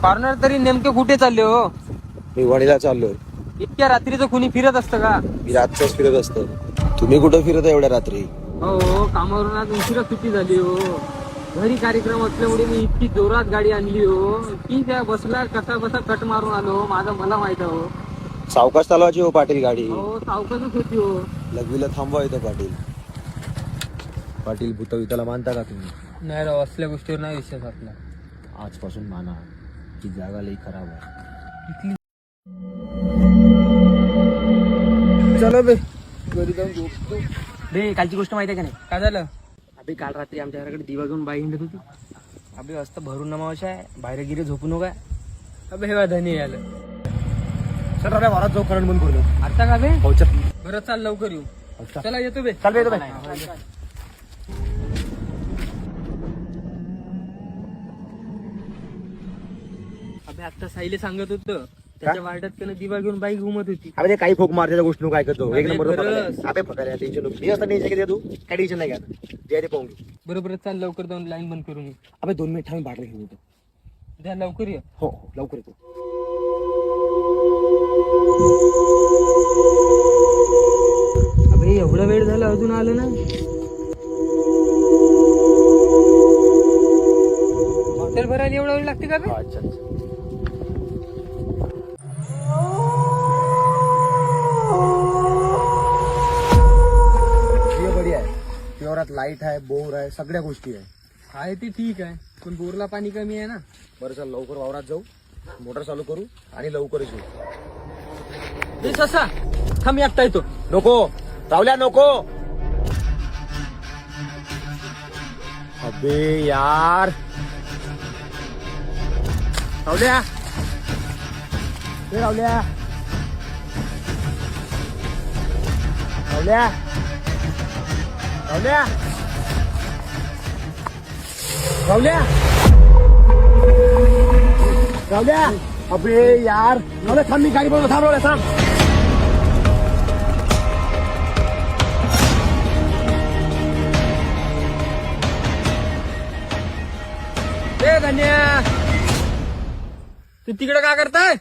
Corner तरी नेमके कुठे चालले हो? मी वणीला चाललोय. इतक्या रात्रीचं कुणी फिरत असतं का? मी रातच फिरत असतो. तुम्ही कुठं फिरत आहे एवढ्या रात्री? हो, कामावरून आज उशिरा सुट्टी झाली हो. घरी कार्यक्रम असल्यामुळे मी इतकी जोरात गाडी आणली हो की त्या बसला कसा बसा कट मारून आलो. माझं मला माहित आहे हो. सावकाश चालवायची हो पाटील गाडी. हो, सावकाशच होती हो. लघवीला थांबवा येतं पाटील. पाटील भूतविताला मानता का तुम्ही? नाही राव, असल्या गोष्टीवर नाही विश्वास आपला. आजपासून माना की जागा लई खराब आहे. चलो बे, घरी जाऊन झोपतो. बे कालची गोष्ट माहिती आहे का नाही? काय झालं? अबे काल रात्री आमच्या घराकडे दिवा घेऊन बाई हिंडत होती. अबे असतं भरून नमावशा आहे, बाहेर गिरे झोपू नका. अबे हे धनी आलं. सर आपल्या वारात जाऊ करंट बंद करू. आता का बे? हो चल. बरं, चाल लवकर येऊ. चला, येतो बे. चाल बे, येतो बे. अबे आता साईले सांगत होतं त्याच्या वार्डात त्यानं दिवा घेऊन बाईक घुमत होती. अबे ते काही फोक मारते गोष्ट काय करतो. एक नाही, नंबर खरंच. अबे फकायला टेन्शन नको. मी असता टेन्शन घेते तू काय टेन्शन नाही घ्या. जे ते पाहून घे. बरोबर, चाल लवकर जाऊन लाईन बंद करून ये. अबे 2 मिनिट थांब, बाटली घेऊन येतो. द्या लवकर ये. हो हो लवकर येतो. अबे एवढा वेळ झाला अजून आलं ना? हॉटेल भरायला एवढा वेळ लागते का बे? अच्छा अच्छा. ये बढिया आहे. प्युअरात लाईट आहे, बोर आहे, सगळ्या गोष्टी आहे. आहे ते ठीक आहे, पण बोरला पाणी कमी आहे ना. बरं चल लवकर वावरात जाऊ, मोटर चालू करू आणि लवकरच येऊ. ए ससा, थांब, एकटा येतो. नको रावल्या नको. अबे यार रावल्या. ए रावल्या. रावल्या. रावल्या. रावल्या. रावल्या. अबे यार रावल्या थांब, मी गाडी बनवतो. थांब रावल्या, थांब. ए धन्या, तू तिकडे काय करताय?